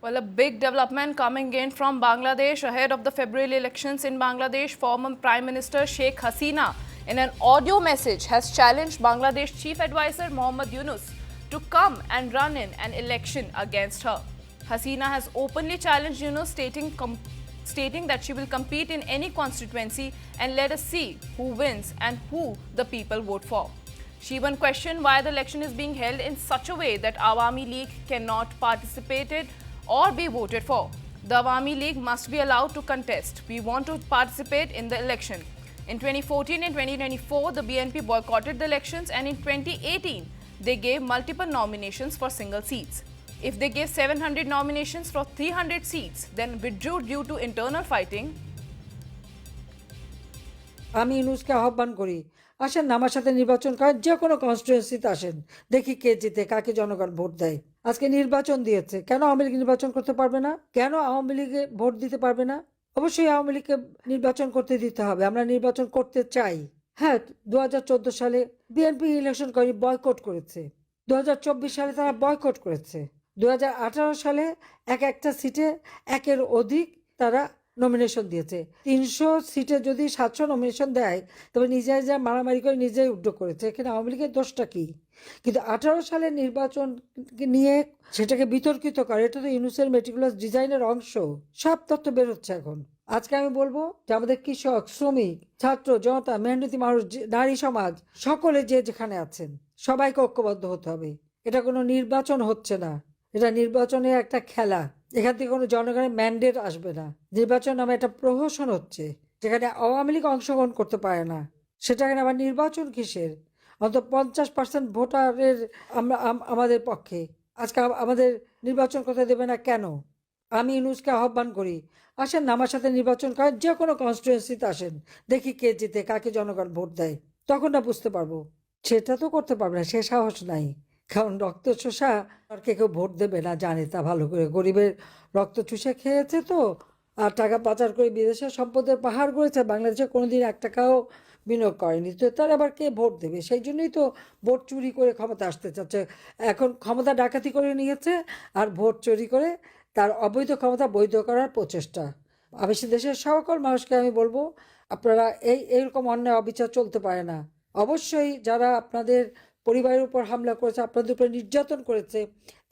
Well, a big development coming in from Bangladesh ahead of the February elections in Bangladesh. Former Prime Minister Sheikh Hasina, in an audio message, has challenged Bangladesh Chief Advisor Muhammad Yunus to come and run in an election against her. Hasina has openly challenged Yunus, stating that she will compete in any constituency and let us see who wins and who the people vote for. She even questioned why the election is being held in such a way that Awami League cannot participate in or be voted for. The Awami League must be allowed to contest. We want to participate in the election. In 2014 and 2024, the BNP boycotted the elections, and in 2018, they gave multiple nominations for single seats. If they gave 700 nominations for 300 seats, then withdrew due to internal fighting. আমি ইউনুসকে আহ্বান করি, আসেন আমার সাথে নির্বাচন করেন, যে কোনো কনস্টিটিউয়েন্সিতে আসেন, দেখি কে জিতে, কাকে জনগণ ভোট দেয়। আজকে নির্বাচন দিয়েছে, কেন আওয়ামী লীগ নির্বাচন করতে পারবে না? কেন আওয়ামী লীগে ভোট দিতে পারবে না? অবশ্যই আওয়ামী লীগকে নির্বাচন করতে দিতে হবে। আমরা নির্বাচন করতে চাই। হ্যাঁ, 2014 সালে বিএনপি ইলেকশন করে বয়কট করেছে, 2024 সালে তারা বয়কট করেছে, 2018 সালে একটা সিটে একের অধিক তারা নমিনেশন দিয়েছে। 300 সিটে যদি 700 নমিনেশন দেয়, তবে নিজেরা যা মারামারি করে নিজেই উদ্যোগ করেছে। এখানে আওয়ামী লীগের দোষটা কি? কিন্তু 18 সালের নির্বাচন নিয়ে সেটাকে বিতর্কিত করে, এটা তো ইউনুসের মেটিকুলাস ডিজাইনের অংশ। সব তথ্য বেরোচ্ছে এখন। আজকে আমি বলবো যে আমাদের কৃষক, শ্রমিক, ছাত্র, জনতা, মেহনতি মানুষ, নারী সমাজ, সকলে যে যেখানে আছেন সবাইকে ঐক্যবদ্ধ হতে হবে। এটা কোনো নির্বাচন হচ্ছে না, এটা নির্বাচনের একটা খেলা। এখান থেকে কোনো জনগণের ম্যান্ডেট আসবে না। নির্বাচন নামে একটা প্রহসন হচ্ছে, যেখানে আওয়ামী লীগ অংশগ্রহণ করতে পারে না। সেটাখানে আবার নির্বাচন কিসের? অন্তত 50% ভোটারের আমাদের পক্ষে। আজকে আমাদের নির্বাচন করতে দেবে না কেন? আমি ইউনুসকে আহ্বান করি, আসেন আমার সাথে নির্বাচন করেন, যে কোনো কনস্টিটিউয়েন্সিতে আসেন, দেখি কে জিতে, কাকে জনগণ ভোট দেয়। তখন না বুঝতে পারবো। সেটা তো করতে পারবে না, সে সাহস নাই। কারণ রক্ত চোষা আর কেউ ভোট দেবে না, জানে তা ভালো করে। গরিবের রক্ত চুষে খেয়েছে তো, আর টাকা পাচার করে বিদেশে সম্পদের পাহাড় করেছে, বাংলাদেশে কোনোদিন 1 টাকাও বিনিয়োগ করেনি। তো তার আবার কে ভোট দেবে? সেই জন্যই তো ভোট চুরি করে ক্ষমতা আসতে চাচ্ছে। এখন ক্ষমতা ডাকাতি করে নিয়েছে, আর ভোট চুরি করে তার অবৈধ ক্ষমতা বৈধ করার প্রচেষ্টা। আমি দেশের সকল মানুষকে আমি বলবো, আপনারা এইরকম অন্যায় অবিচার চলতে পারে না। অবশ্যই যারা আপনাদের পরিবারের উপর হামলা করেছে, আপনাদের উপর নির্যাতন করেছে,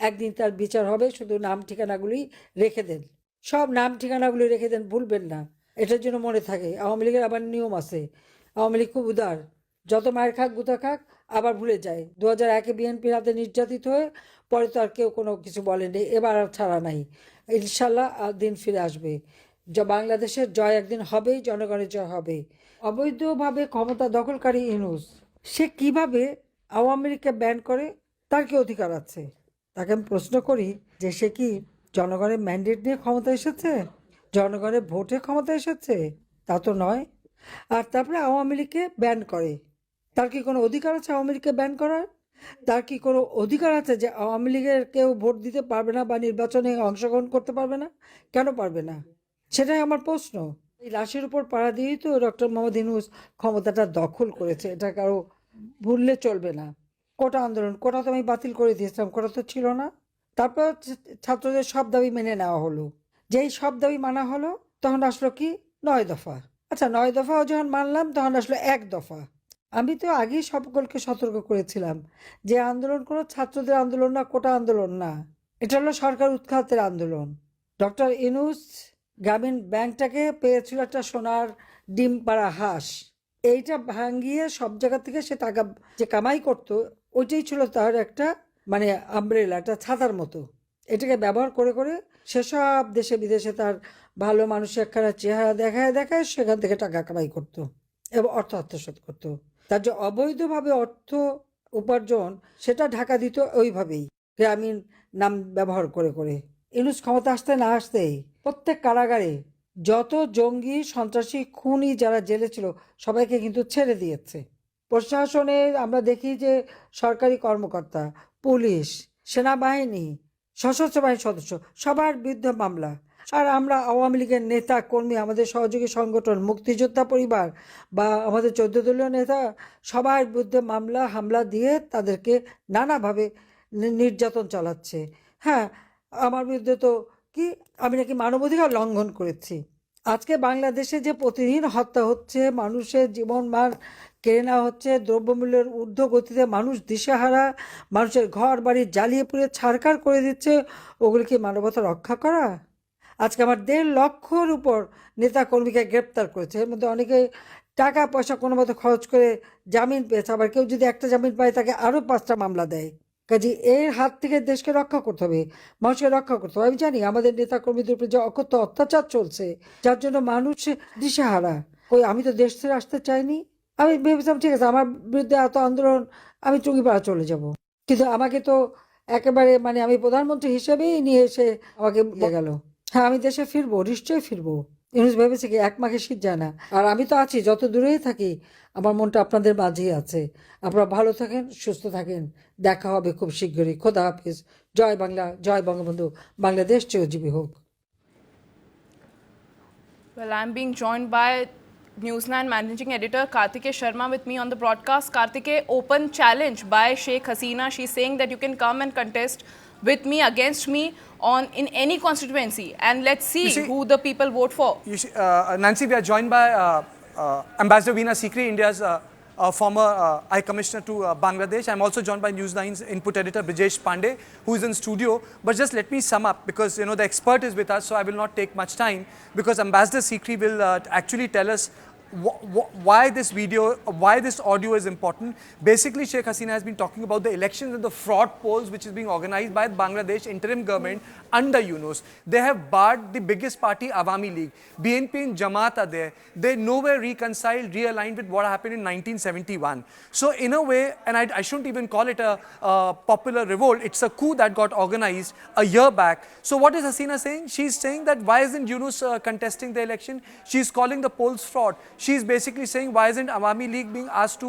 একদিন তার বিচার হবে। শুধু নাম ঠিকানাগুলি রেখে দেন, সব নাম ঠিকানাগুলি রেখে দেন, ভুলবেন না। এটার জন্য মনে থাকে, আওয়ামী লীগের আবার নিয়ম আছে। আওয়ামী লীগ খুব উদার, যত মায়ের খাক গুতা খাক, আবার ভুলে যায়। 2001-এ বিএনপির হাতে নির্যাতিত হয়ে পরে তো আর কেউ কোনো কিছু বলেনি। এবার আর ছাড়া নাই, ইনশাল্লাহ দিন ফিরে আসবে। বাংলাদেশের জয় একদিন হবেই, জনগণের জয় হবে। অবৈধভাবে ক্ষমতা দখলকারী ইউনুস, সে কিভাবে আওয়ামী লীগকে ব্যান করে? তার কি অধিকার আছে? তাকে আমি প্রশ্ন করি যে সে কি জনগণের ম্যান্ডেট নিয়ে ক্ষমতা এসেছে, জনগণের ভোটে ক্ষমতা এসেছে? তা তো নয়। আর তারপরে আওয়ামী লীগকে ব্যান করে। তার কি কোনো অধিকার আছে আওয়ামী লীগকে ব্যান করার? তার কি কোনো অধিকার আছে যে আওয়ামী লীগের কেউ ভোট দিতে পারবে না বা নির্বাচনে অংশগ্রহণ করতে পারবে না? কেন পারবে না? সেটাই আমার প্রশ্ন। এই লাশের উপর পাড়া দিয়েই তো ডক্টর মোহাম্মদ ইউনুস ক্ষমতাটা দখল করেছে, এটা কারো ভুললে চলবে না। কোটা আন্দোলন, কোটা তো আমি বাতিল করে দিয়েছিলাম, কোটা তো ছিল না। তারপর ছাত্রদের সব দাবি মেনে নেওয়া হলো। যেই সব দাবি মানা হলো, তখন আসলো কি 9 দফা। আচ্ছা, 9 দফাও যখন মানলাম, তখন আসলো 1 দফা। আমি তো আগেই সকলকে সতর্ক করেছিলাম যে আন্দোলন কোনো ছাত্রদের আন্দোলন না, কোটা আন্দোলন না, এটা হলো সরকার উৎখাতের আন্দোলন। ডক্টর ইউনুস গ্রামীণ ব্যাংকটাকে পেয়েছিল একটা সোনার ডিম পাড়া হাঁস। এইটা ভাঙিয়ে সব জায়গা থেকে সে টাকা যে কামাই করতো, ওইটাই ছিল তার একটা মানে আমব্রেলা, একটা ছাতার মতো। এটাকে ব্যবহার করে করে সেসব দেশে বিদেশে তার ভালো মানুষের একখানা চেহারা দেখায় দেখায় সেখান থেকে টাকা কামাই করতো এবং অর্থ আত্মসাৎ করতো। তার যে অবৈধভাবে অর্থ উপার্জন, সেটা ঢাকা দিত ওইভাবেই, গ্রামীণ নাম ব্যবহার করে করে। ইউনুস ক্ষমতা আসতে না আসতেই প্রত্যেক কারাগারে যত জঙ্গি, সন্ত্রাসী, খুনি যারা জেলে ছিল, সবাইকে কিন্তু ছেড়ে দিয়েছে। প্রশাসনের আমরা দেখি যে সরকারি কর্মকর্তা, পুলিশ, সেনাবাহিনী, সশস্ত্র বাহিনীর সদস্য, সবার বিরুদ্ধে মামলা। আর আমরা আওয়ামী লীগের নেতা কর্মী, আমাদের সহযোগী সংগঠন, মুক্তিযোদ্ধা পরিবার বা আমাদের 14 দলীয় নেতা, সবার বিরুদ্ধে মামলা হামলা দিয়ে তাদেরকে নানাভাবে নির্যাতন চালাচ্ছে। হ্যাঁ, আমার বিরুদ্ধে তো কি আমি নাকি মানবাধিকার লঙ্ঘন করেছি। আজকে বাংলাদেশে যে প্রতিদিন হত্যা হচ্ছে, মানুষের জীবনমান কেড়ে নেওয়া হচ্ছে, দ্রব্যমূল্যের ঊর্ধ্বগতিতে মানুষ দিশেহারা, মানুষের ঘর বাড়ি জ্বালিয়ে পুড়িয়ে ছারখার করে দিচ্ছে, ওগুলো কি মানবতা রক্ষা করা? আজকে আমার 1.5 লক্ষর উপর নেতাকর্মীকে গ্রেপ্তার করেছে, এর মধ্যে অনেকে টাকা পয়সা কোনো মতো খরচ করে জামিন পেয়েছে, আবার কেউ যদি একটা জামিন পায় তাকে আরও 5টা মামলা দেয়। কাজে এর হাত থেকে দেশকে রক্ষা করতে হবে, মানুষকে রক্ষা করতে হবে। আমি জানি আমাদের নেতাকর্মীদের উপর যে অকথ্য অত্যাচার চলছে, যার জন্য মানুষ দিশেহারা। আমি তো দেশ ছেড়ে আসতে চাইনি। আমি ভেবেছিলাম ঠিক আছে, আমার বিরুদ্ধে এত আন্দোলন, আমি টুঙ্গিপাড়া চলে যাব। কিন্তু আমাকে তো একেবারে মানে আমি প্রধানমন্ত্রী হিসেবেই নিয়ে এসে আমাকে দিয়ে গেল। হ্যাঁ, আমি দেশে ফিরবো, নিশ্চয়ই ফিরবো। ইউনুস ভেবেছে কি 1 মাঘে শীত যায় না। আর আমি তো আছি, যত দূরেই থাকি আমার মনটা আপনাদের মাঝেই আছে। আপনারা ভালো থাকেন, সুস্থ থাকেন, দেখা হবে খুব শীঘ্রই। খোদা হাফিজ। জয় বাংলা, জয় বঙ্গবন্ধু, বাংলাদেশ চিরজীবী হোক। Well, I'm being joined by News9 Managing Editor Kartike Sharma with me on the broadcast. Kartike, open challenge by Sheikh Hasina. She's saying that you can come and contest with me, against me, in any constituency, and let's see who the people vote for. Nancy, we are joined by Ambassador Veena Sikri, India's former High Commissioner to Bangladesh. I'm also joined by News9's input editor Brijesh Pandey, who is in studio. But just let me sum up, because the expert is with us, so I will not take much time, because Ambassador Sikri will actually tell us why this video, why this audio is important. Basically, Sheikh Hasina has been talking about the elections and the fraud polls which is being organized by Bangladesh interim government under Yunus. They have barred the biggest party, Awami League. BNP and Jamaat are there. They nowhere reconciled, realigned with what happened in 1971. So in a way, and I shouldn't even call it a popular revolt, it's a coup that got organized a year back. So what is Hasina saying? She's saying that why isn't Yunus contesting the election? She's calling the polls fraud. She's basically saying, why isn't Awami League being asked to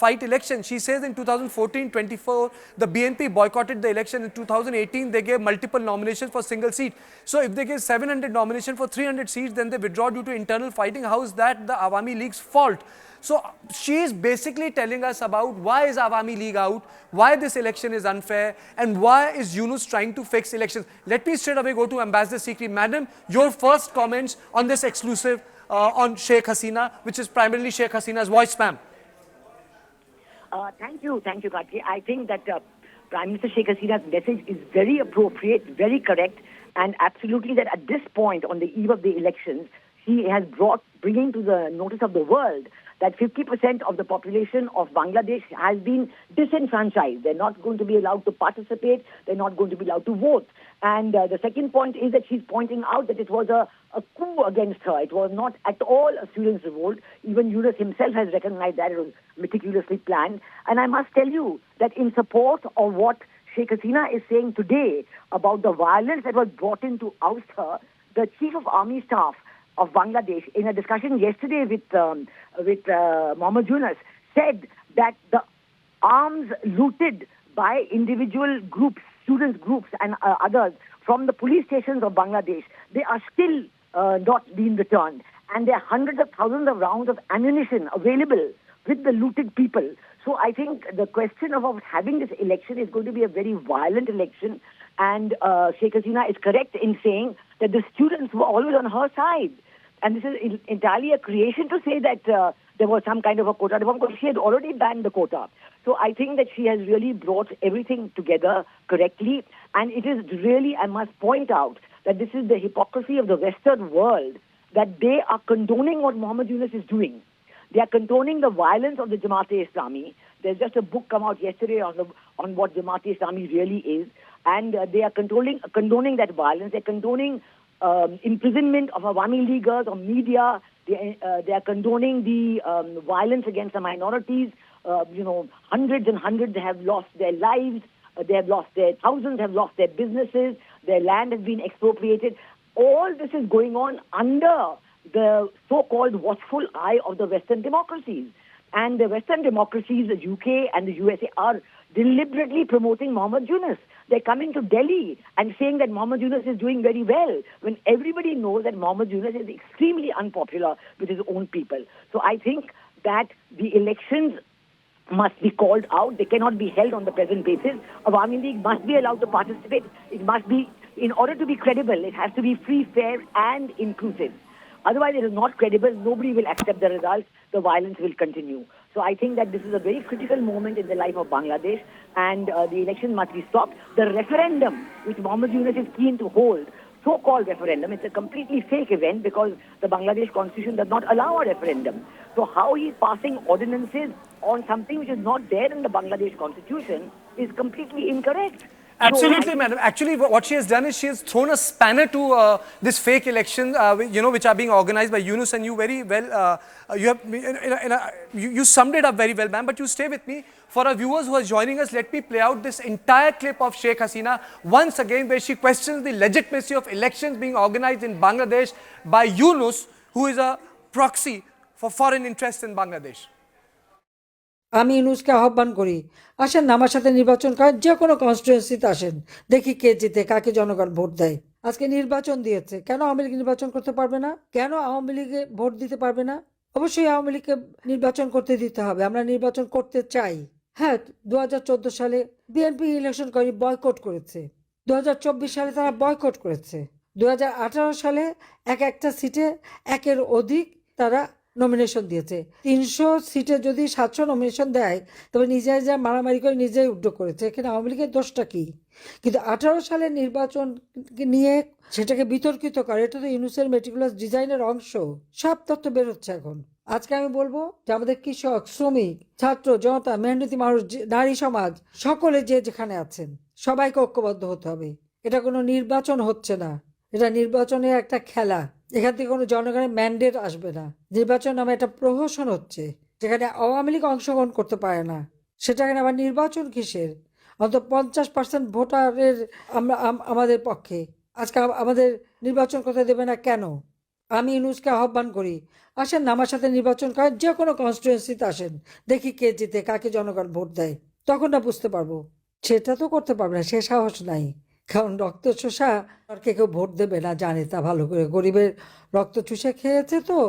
fight election? She says in 2014-24, the BNP boycotted the election. In 2018, they gave multiple nominations for single seat. So if they gave 700 nominations for 300 seats, then they withdraw due to internal fighting. How is that the Awami League's fault? So she is basically telling us about why is Awami League out, why this election is unfair, and why is Yunus trying to fix elections. Let me straight away go to Ambassador Sikri. Madam, your first comments on this exclusive on Sheikh Hasina, which is primarily Sheikh Hasina's voice, ma'am. Thank you, Kartike. I think that Prime Minister Sheikh Hasina's message is very appropriate, very correct, and absolutely that at this point, on the eve of the elections, she has bringing to the notice of the world that 50% of the population of Bangladesh has been disenfranchised. They're not going to be allowed to participate. They're not going to be allowed to vote. And the second point is that she's pointing out that it was a coup against her. It was not at all a students' revolt. Even Yunus himself has recognized that it was meticulously planned. And I must tell you that in support of what Sheikh Hasina is saying today about the violence that was brought in to oust her, the Chief of Army Staff of Bangladesh, in a discussion yesterday with Muhammad Yunus, said that the arms looted by individual groups, students groups and others from the police stations of Bangladesh, they are still not being returned. And there are hundreds of thousands of rounds of ammunition available with the looted people. So I think the question of having this election is going to be a very violent election. And Sheikh Hasina is correct in saying that the students were always on her side. And this is entirely a creation to say that there was some kind of a quota reform, because she had already banned the quota. So I think that she has really brought everything together correctly. And it is really, I must point out, that this is the hypocrisy of the Western world, that they are condoning what Muhammad Yunus is doing. They are condoning the violence of the Jamaat-e-Islami. There's just a book come out yesterday on what Jamaat-e-Islami really is. And they are condoning that violence. They're condoning imprisonment of Awami Leaguers or media. They are condoning the violence against the minorities. Hundreds and hundreds have lost their lives. They have lost thousands have lost their businesses. Their land has been expropriated. All this is going on under the so-called watchful eye of the Western democracies. And the Western democracies, the UK and the USA, are deliberately promoting Muhammad Yunus. They're coming to Delhi and saying that Muhammad Yunus is doing very well, when everybody knows that Muhammad Yunus is extremely unpopular with his own people. So I think that the elections must be called out. They cannot be held on the present basis. Awami League must be allowed to participate. It must be, in order to be credible, it has to be free, fair, and inclusive. Otherwise, it is not credible. Nobody will accept the results. The violence will continue. So I think that this is a very critical moment in the life of Bangladesh, and the election must be stopped. The referendum, which Muhammad Yunus is keen to hold, so-called referendum, it's a completely fake event because the Bangladesh constitution does not allow a referendum. So how he is passing ordinances on something which is not there in the Bangladesh constitution is completely incorrect. Absolutely, madam. Actually, what she has done is she has thrown a spanner to this fake election, which are being organized by Yunus, and you very well, you summed it up very well, ma'am. But you stay with me. For our viewers who are joining us, let me play out this entire clip of Sheikh Hasina once again, where she questions the legitimacy of elections being organized in Bangladesh by Yunus, who is a proxy for foreign interests in Bangladesh. আমি ইউনুসকে আহ্বান করি, আসেন না আমার সাথে নির্বাচন করেন, যে কোনো কনস্টিটুয়েন্সিতে আসেন, দেখি কে জিতে, কাকে জনগণ ভোট দেয়। আজকে নির্বাচন দিয়েছে, কেন আওয়ামী লীগ নির্বাচন করতে পারবে না? কেন আওয়ামী লীগে ভোট দিতে পারবে না? অবশ্যই আওয়ামী লীগকে নির্বাচন করতে দিতে হবে। আমরা নির্বাচন করতে চাই। হ্যাঁ, 2014 সালে বিএনপি ইলেকশন করে বয়কট করেছে, 2024 সালে তারা বয়কট করেছে, 2018 সালে একটা সিটে একের অধিক তারা নমিনেশন দিয়েছে। 300 সিটে যদি 700 নমিনেশন দেয়, তবে নিজেরা যা মারামারি করে নিজেই উদ্যোগ করেছে। এখানে আওয়ামী লীগের দোষটা কি? কিন্তু 18 সালের নির্বাচন নিয়ে সেটাকে বিতর্কিত করে, এটা তো ইউনুসের মেটিকুলাস ডিজাইনের অংশ। সব তথ্য বেরোচ্ছে এখন। আজকে আমি বলবো যে আমাদের কৃষক, শ্রমিক, ছাত্র, জনতা, মেহনতি মানুষ, নারী সমাজ, সকলে যে যেখানে আছেন সবাইকে ঐক্যবদ্ধ হতে হবে। এটা কোনো নির্বাচন হচ্ছে না, এটা নির্বাচনের একটা খেলা। এখান থেকে কোনো জনগণের ম্যান্ডেট আসবে না। নির্বাচন নামে একটা প্রহসন হচ্ছে, যেখানে আওয়ামী লীগ অংশগ্রহণ করতে পারে না। সেটাকে আবার নির্বাচন কিসের? অন্তত 50% ভোটারের আমাদের পক্ষে। আজকে আমাদের নির্বাচন করতে দেবে না কেন? আমি ইউনুসকে আহ্বান করি, আসেন না আমার সাথে নির্বাচন করেন, যে কোনো কনস্টিটুয়েন্সিতে আসেন, দেখি কে জিতে, কাকে জনগণ ভোট দেয়। তখন না বুঝতে পারবো। সেটা তো করতে পারবে না, সে সাহস নাই। কারণ রক্ত চোষা আর কেউ ভোট দেবে না, জানে তা ভালো করে। গরিবের রক্ত চুষে খেয়েছে তো,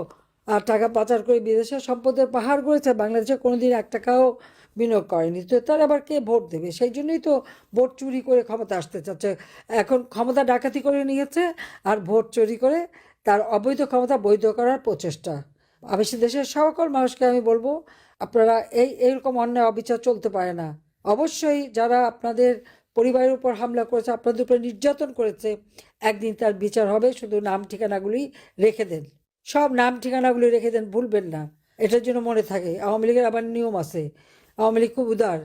আর টাকা পাচার করে বিদেশে সম্পদের পাহাড় করেছে, বাংলাদেশে কোনোদিন 1 টাকাও বিনিয়োগ করেনি। তো তার আবার কে ভোট দেবে? সেই জন্যই তো ভোট চুরি করে ক্ষমতা আসতে চাচ্ছে। এখন ক্ষমতা ডাকাতি করে নিয়েছে, আর ভোট চুরি করে তার অবৈধ ক্ষমতা বৈধ করার প্রচেষ্টা। আমি দেশের সকল মানুষকে আমি বলবো, আপনারা এইরকম অন্যায় অবিচার চলতে পারে না। অবশ্যই যারা আপনাদের পরিবারের উপর হামলা করেছে, আপনাদের উপর নির্যাতন করেছে, একদিন তার বিচার হবে। শুধু নাম ঠিকানাগুলি রেখে দেন, সব নাম ঠিকানাগুলি রেখে দেন, ভুলবেন না। এটার জন্য মনে থাকে, আওয়ামী লীগের আবার নিয়ম আছে। আওয়ামী লীগ খুব উদার,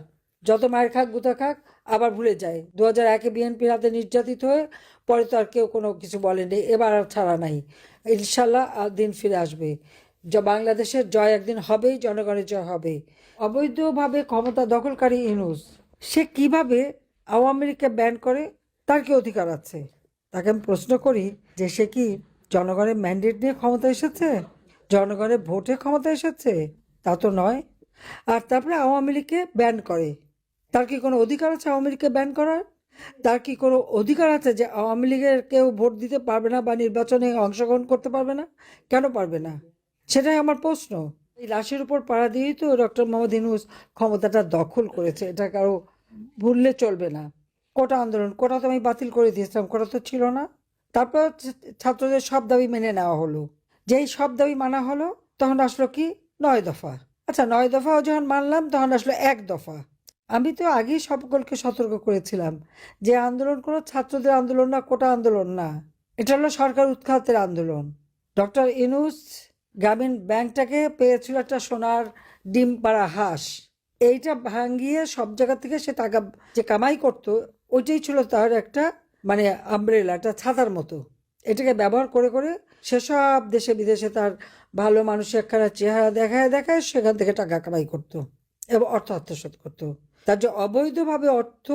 যত মায়ের খাক গুতা খাক আবার ভুলে যায়। 2001-এ বিএনপির হাতে নির্যাতিত হয়ে পরে তো আর কেউ কোনো কিছু বলেনি। এবার আর ছাড়া নাই। ইনশাল্লাহ দিন ফিরে আসবে। বাংলাদেশের জয় একদিন হবেই, জনগণের জয় হবে। অবৈধভাবে ক্ষমতা দখলকারী ইউনুস, সে কিভাবে আওয়ামী লীগকে ব্যান করে? তার কি অধিকার আছে? তাকে আমি প্রশ্ন করি যে সে কি জনগণের ম্যান্ডেট নিয়ে ক্ষমতা এসেছে? জনগণের ভোটে ক্ষমতা এসেছে? তা তো নয়। আর তারপরে আওয়ামী লীগকে ব্যান করে। তার কি কোনো অধিকার আছে আওয়ামী লীগকে ব্যান করার? তার কি কোনো অধিকার আছে যে আওয়ামী লীগের কেউ ভোট দিতে পারবে না বা নির্বাচনে অংশগ্রহণ করতে পারবে না? কেন পারবে না? সেটাই আমার প্রশ্ন। এই লাশের উপর পাড়া দিয়েই তো ডক্টর মোহাম্মদ ইউনুস ক্ষমতাটা দখল করেছে। এটা কারো ভুললে চলবে না। কোটা আন্দোলন, কোটা তো আমি বাতিল করে দিয়েছিলাম, কোটা তো ছিল না। তারপর ছাত্রদের সব দাবি মেনে নেওয়া হলো। যেই সব দাবি মানা হলো, তখন আসলো কি 9 দফা। আচ্ছা, 9 দফাও যখন মানলাম, তখন আসলো 1 দফা। আমি তো আগেই সকলকে সতর্ক করেছিলাম যে আন্দোলন কোনো ছাত্রদের আন্দোলন না, কোটা আন্দোলন না, এটা হলো সরকার উৎখাতের আন্দোলন। ডক্টর ইউনুস গ্রামীণ ব্যাংকটাকে পেয়েছিল একটা সোনার ডিম পাড়া হাঁস। এইটা ভাঙিয়ে সব জায়গা থেকে সে টাকা যে কামাই করতো, ওইটাই ছিল তার একটা মানে আমব্রেলা, একটা ছাতার মতো। এটাকে ব্যবহার করে করে সেসব দেশে বিদেশে তার ভালো মানুষের একখানা চেহারা দেখায় দেখায় সেখান থেকে টাকা কামাই করতো এবং অর্থ আত্মসাৎ করতো। তার যে অবৈধভাবে অর্থ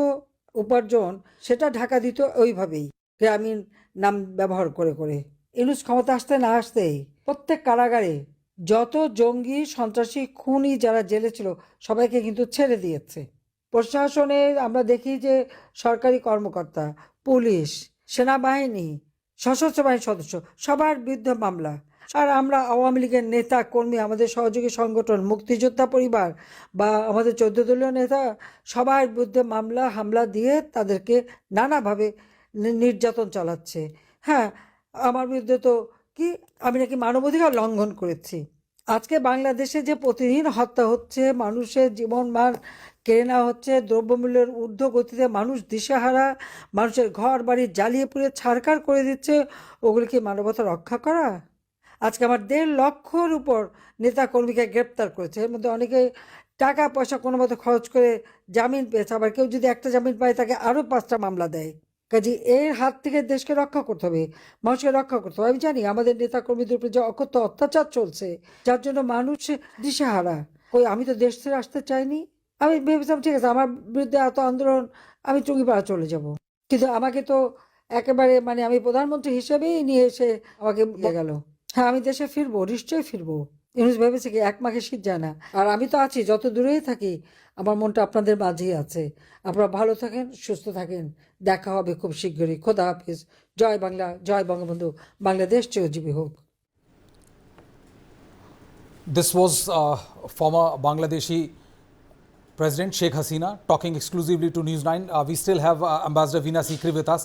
উপার্জন, সেটা ঢাকা দিত ওইভাবেই, গ্রামীণ নাম ব্যবহার করে করে। ইউনুস ক্ষমতা আসতে না আসতেই প্রত্যেক কারাগারে যত জঙ্গি, সন্ত্রাসী, খুনি যারা জেলে ছিল, সবাইকে কিন্তু ছেড়ে দিয়েছে। প্রশাসনের আমরা দেখি যে সরকারি কর্মকর্তা, পুলিশ, সেনাবাহিনী, সশস্ত্র বাহিনীর সদস্য, সবার বিরুদ্ধে মামলা। আর আমরা আওয়ামী লীগের নেতা কর্মী, আমাদের সহযোগী সংগঠন, মুক্তিযোদ্ধা পরিবার বা আমাদের 14 দলীয় নেতা, সবার বিরুদ্ধে মামলা হামলা দিয়ে তাদেরকে নানাভাবে নির্যাতন চালাচ্ছে। হ্যাঁ, আমার বিরুদ্ধে তো কি আমি নাকি মানবাধিকার লঙ্ঘন করেছি। আজকে বাংলাদেশে যে প্রতিদিন হত্যা হচ্ছে, মানুষের জীবনমান কেড়ে নেওয়া হচ্ছে, দ্রব্যমূল্যের ঊর্ধ্ব গতিতে মানুষ দিশেহারা, মানুষের ঘর বাড়ি জ্বালিয়ে পুড়িয়ে ছারখার করে দিচ্ছে, ওগুলো কি মানবতা রক্ষা করা? আজকে আমার 1.5 লক্ষর উপর নেতাকর্মীকে গ্রেপ্তার করেছে। এর মধ্যে অনেকে টাকা পয়সা কোনো মতো খরচ করে জামিন পেয়েছে, আবার কেউ যদি একটা জামিন পায় তাকে আরও 5টা মামলা দেয়। কাজে এর হাত থেকে দেশকে রক্ষা করতে হবে, মানুষকে রক্ষা করতে হবে। আমি জানি আমাদের নেতাকর্মীদের উপরে যে অকথ্য অত্যাচার চলছে, যার জন্য মানুষ দিশেহারা। আমি তো দেশ ছেড়ে আসতে চাইনি। আমি ভেবেছিলাম ঠিক আছে, আমার বিরুদ্ধে এত আন্দোলন, আমি চুঙ্গিপাড়া চলে যাব। কিন্তু আমাকে তো একেবারে আমি প্রধানমন্ত্রী হিসেবেই নিয়ে এসে আমাকে দিয়ে গেল। হ্যাঁ, আমি দেশে ফিরবো, নিশ্চয়ই ফিরবো। ইউনুস ভেবেছে কি 1 মাঘে শীত যায় না। আর আমি তো আছি, যত দূরেই থাকি আমার মনটা আপনাদের মাঝেই আছে। আপনারা ভালো থাকেন, সুস্থ থাকেন। দেখা হবে খুব শীঘ্রই। খোদা হাফিজ। জয় বাংলা, জয় বঙ্গবন্ধু। বাংলাদেশ চিরজীবী হোক। This was former Bangladeshi President Sheikh Hasina talking exclusively to News9. We still have Ambassador Veena Sikri with us.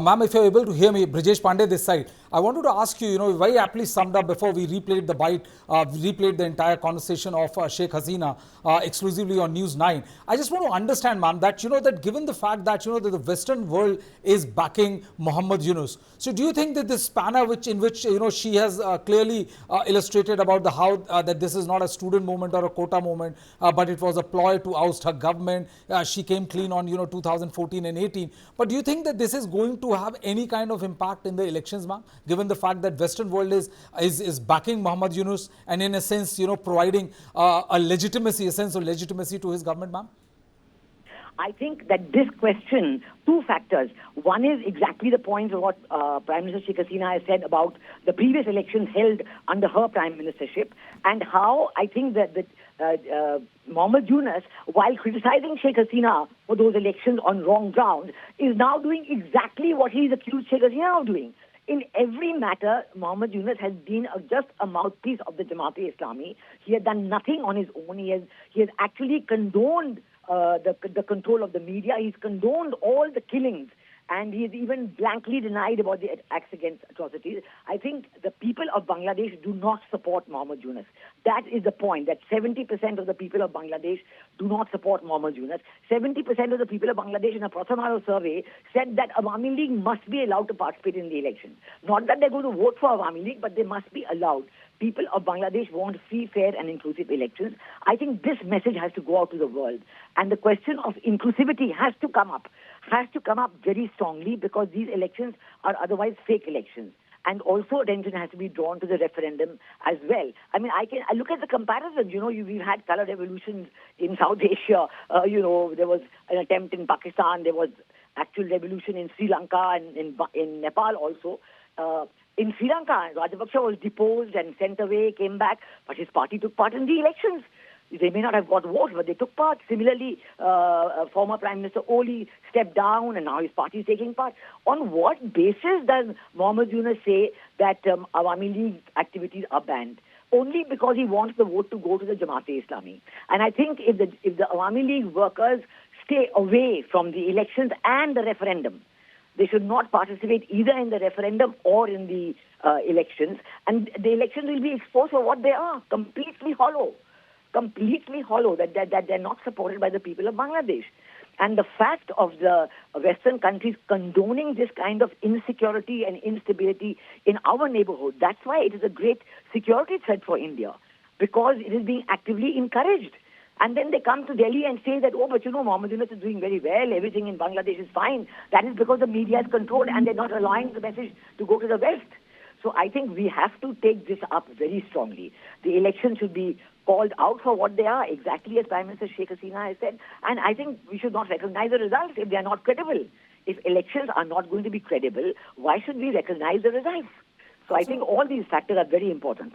Ma'am, if you're able to hear me, Brijesh Pandey this side. I wanted to ask you, very aptly summed up before we replayed the bite, replayed the entire conversation of Sheikh Hasina exclusively on News9. I just want to understand, ma'am, that, that given the fact that, that the Western world is backing Muhammad Yunus. So do you think that this spanner in which, she has clearly illustrated about how that this is not a student movement or a quota movement, but it was a ploy to oust her government. She came clean on 2014 and 18. But do you think that this is going to have any kind of impact in the elections, ma'am, given the fact that Western world is backing Muhammad Yunus and in a sense providing a sense of legitimacy to his government, ma'am? I think that this question, 2 factors. One is exactly the point of what Prime Minister Sheikh Hasina has said about the previous elections held under her prime ministership, and how I think that Muhammad Yunus, while criticizing Sheikh Hasina for those elections on wrong ground, is now doing exactly what he's accused Sheikh Hasina of doing. In every matter, Muhammad Yunus has been just a mouthpiece of the Jamaat-e-Islami. He has done nothing on his own. He has actually condoned the control of the media. He's condoned all the killings, and he has even blankly denied about the acts against atrocities. I think the people of Bangladesh do not support Muhammad Yunus. That is the point, that 70% of the people of Bangladesh do not support Muhammad Yunus. 70% of the people of Bangladesh in a Prathamaro survey said that Awami League must be allowed to participate in the election. Not that they're going to vote for Awami League, but they must be allowed. People of Bangladesh want free, fair and inclusive elections. I think this message has to go out to the world. And the question of inclusivity has to come up very strongly, because these elections are otherwise fake elections. And also attention has to be drawn to the referendum as well. I mean, I look at the comparisons. We've had color revolutions in South Asia. There was an attempt in Pakistan. There was actual revolution in Sri Lanka and in Nepal also. In Sri Lanka, Rajapaksa was deposed and sent away, came back, but his party took part in the elections. They may not have got votes, but they took part. Similarly, former Prime Minister Oli stepped down, and now his party is taking part. On what basis does Muhammad Yunus say that Awami League activities are banned? Only because he wants the vote to go to the Jamaat-e-Islami. And I think if the Awami League workers stay away from the elections and the referendum, they should not participate either in the referendum or in the elections. And the elections will be exposed for what they are, completely hollow, that they're not supported by the people of Bangladesh. And the fact of the Western countries condoning this kind of insecurity and instability in our neighborhood, that's why it is a great security threat for India, because it is being actively encouraged. And then they come to Delhi and say that, but Muhammad Yunus is doing very well, everything in Bangladesh is fine. That is because the media is controlled and they're not allowing the message to go to the West. So I think we have to take this up very strongly. The elections should be called out for what they are, exactly as Prime Minister Sheikh Hasina has said. And I think we should not recognize the results if they are not credible. If elections are not going to be credible, why should we recognize the results? So I think all these factors are very important.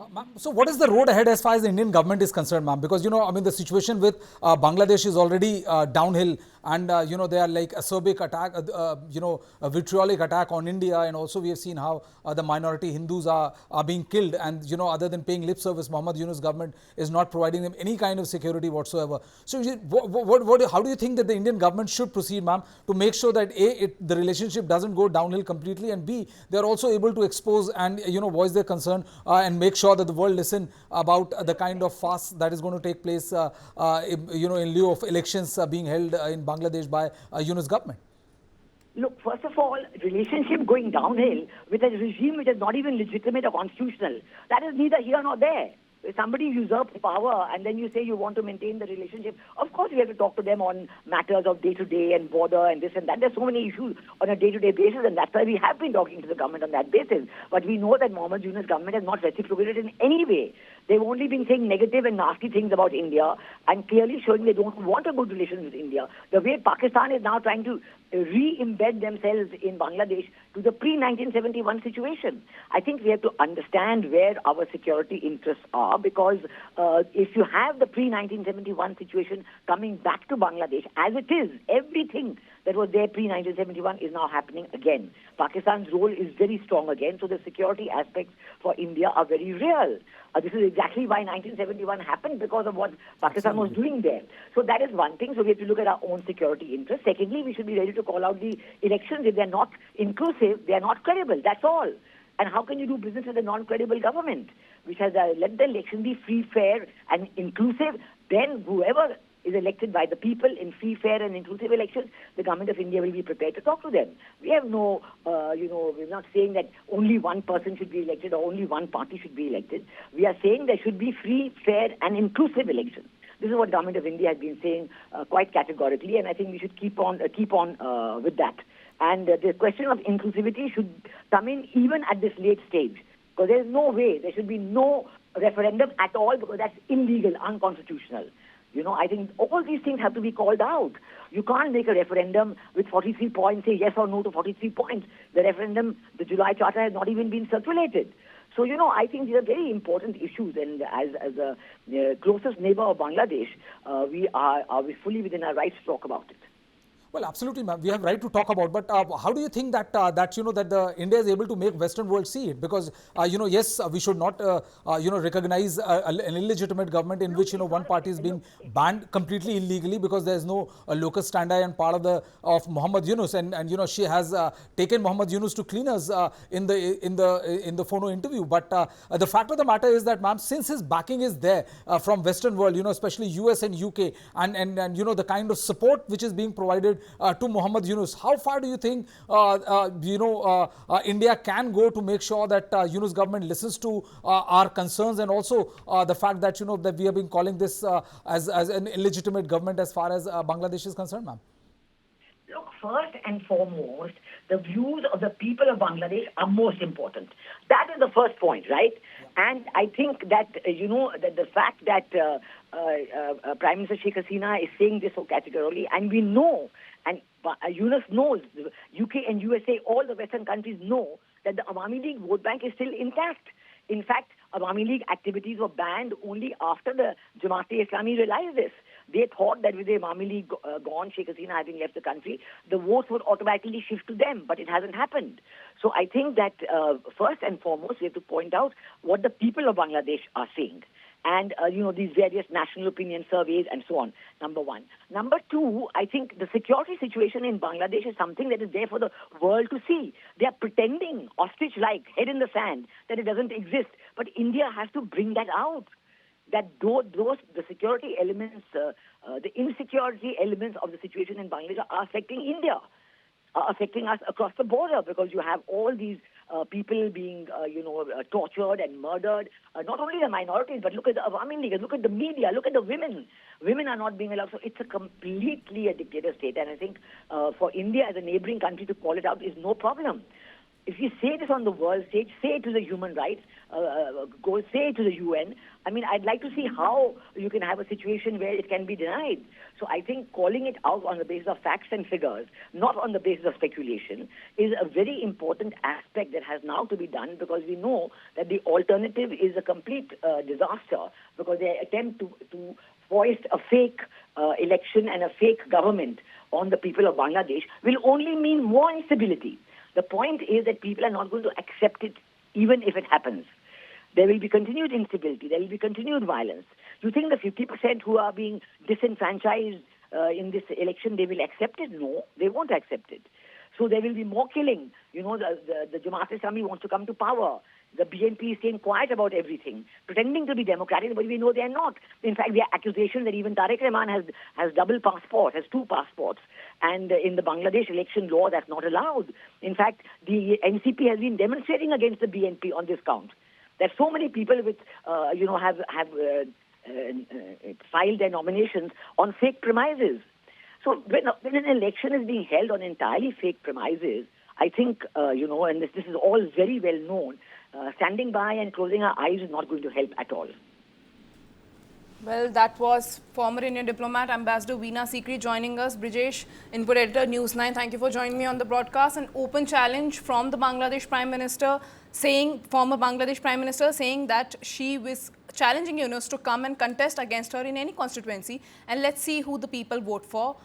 Ma'am, so what is the road ahead as far as the Indian government is concerned, ma'am? Because, I mean, the situation with Bangladesh is already downhill, and, they are like acerbic attack, a vitriolic attack on India, and also we have seen how the minority Hindus are being killed, and, other than paying lip service, Muhammad Yunus government is not providing them any kind of security whatsoever. So how do you think that the Indian government should proceed, ma'am, to make sure that A, the relationship doesn't go downhill completely, and B, they are also able to expose and, voice their concern and make sure that the world listen about the kind of fast that is going to take place, in lieu of elections being held in Bangladesh by Yunus government? Look, first of all, relationship going downhill with a regime which is not even legitimate or constitutional, that is neither here nor there. If somebody usurps power and then you say you want to maintain the relationship, of course we have to talk to them on matters of day-to-day and border and this and that. There's so many issues on a day-to-day basis, and that's why we have been talking to the government on that basis. But we know that Muhammad Yunus government has not reciprocated in any way. They've only been saying negative and nasty things about India and clearly showing they don't want a good relations with India. The way Pakistan is now trying to re-embed themselves in Bangladesh to the pre-1971 situation. I think we have to understand where our security interests are, because if you have the pre-1971 situation coming back to Bangladesh as it is, everything that was there pre-1971 is now happening again. Pakistan's role is very strong again, so the security aspects for India are very real. This is exactly why 1971 happened, because of what Pakistan was doing there. So that is one thing. So we have to look at our own security interests. Secondly, we should be ready to call out the elections. If they're not inclusive, they're not credible. That's all. And how can you do business with a non-credible government, which has let the election be free, fair, and inclusive? Then whoever is elected by the people in free, fair, and inclusive elections, the government of India will be prepared to talk to them. We have no, we're not saying that only one person should be elected or only one party should be elected. We are saying there should be free, fair, and inclusive elections. This is what the government of India has been saying quite categorically, and I think we should keep on with that. And the question of inclusivity should come in even at this late stage, because there is no way, there should be no referendum at all, because that's illegal, unconstitutional. I think all these things have to be called out. You can't make a referendum with 43 points, say yes or no to 43 points. The referendum, the July Charter has not even been circulated. So, I think these are very important issues, and as a closest neighbor of Bangladesh, we are fully within our rights to talk about it. Well, absolutely, ma'am. We have right to talk about, but how do you think that that the India is able to make Western world see it? Because yes, we should not recognize an illegitimate government in which one party is being banned completely illegally because there is no locus standi and part of Muhammad Yunus, and she has taken Muhammad Yunus to cleaners in the phono interview. But the fact of the matter is that, ma'am, since his backing is there from Western world, especially US and UK, and the kind of support which is being provided to Muhammad Yunus, how far do you think India can go to make sure that Yunus government listens to our concerns, and also the fact that that we have been calling this as an illegitimate government as far as Bangladesh is concerned, ma'am? Look, first and foremost, the views of the people of Bangladesh are most important. That is the first point, right? Yeah. And I think that, that the fact that Prime Minister Sheikh Hasina is saying this so categorically, and we know, and Yunus knows, the UK and USA, all the Western countries know that the Awami League vote bank is still intact. In fact, Awami League activities were banned only after the Jamaat-e-Islami realized this. They thought that with the Awami League gone, Sheikh Hasina having left the country, the votes would automatically shift to them, but it hasn't happened. So I think that first and foremost, we have to point out what the people of Bangladesh are saying. And, these various national opinion surveys and so on, number one. Number two, I think the security situation in Bangladesh is something that is there for the world to see. They are pretending, ostrich-like, head in the sand, that it doesn't exist. But India has to bring that out, that the security elements, the insecurity elements of the situation in Bangladesh are affecting India, are affecting us across the border, because you have all these people being, tortured and murdered. Not only the minorities, but look at the Awami League, look at the media, look at the women. Women are not being allowed. So it's a completely a dictator state. And I think for India as a neighboring country to call it out is no problem. if you say this on the world stage, say it to the human rights, go say it to the UN. I mean, I'd like to see how you can have a situation where it can be denied. So I think calling it out on the basis of facts and figures, not on the basis of speculation, is a very important aspect that has now to be done, because we know that the alternative is a complete disaster, because they attempt to foist a fake election and a fake government on the people of Bangladesh will only mean more instability. The point is that people are not going to accept it even if it happens. There will be continued instability. There will be continued violence. You think the 50% who are being disenfranchised in this election, they will accept it? No, they won't accept it. So there will be more killing. You know, the Jamaat-e-Islami wants to come to power. The BNP is staying quiet about everything, pretending to be democratic, but we know they are not. In fact, there are accusations that even Tariq Rahman has double passport, has two passports. And in the Bangladesh election law, that's not allowed. In fact, the NCP has been demonstrating against the BNP on this count. That so many people with, have filed their nominations on fake premises. So when an election is being held on entirely fake premises, I think, and this is all very well known, standing by and closing our eyes is not going to help at all. Well, that was former Indian diplomat Ambassador Veena Sikri joining us. Brijesh, input editor, News9, thank you for joining me on the broadcast. An open challenge from the Bangladesh Prime Minister, former Bangladesh Prime Minister, saying that she was challenging Yunus to come and contest against her in any constituency. And let's see who the people vote for.